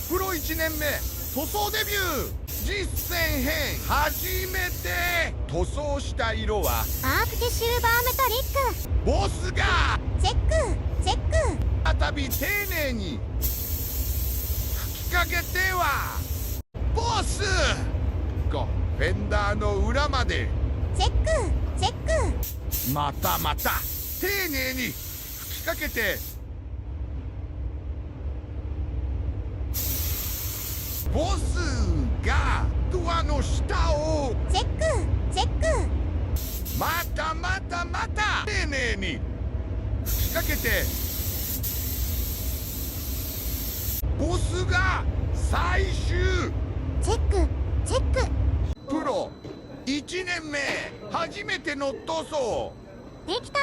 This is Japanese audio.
プロ1年目塗装デビュー実践編初めて塗装した色はアークティシルバーメタリック。ボスがチェックチェック。再び丁寧に吹きかけてはボスフェンダーの裏までチェックチェック。またまた丁寧に吹きかけてボスがドアの下をチェックチェック。またまたまた丁寧に吹きかけてボスが最終チェックチェック。プロ1年目初めての塗装できた。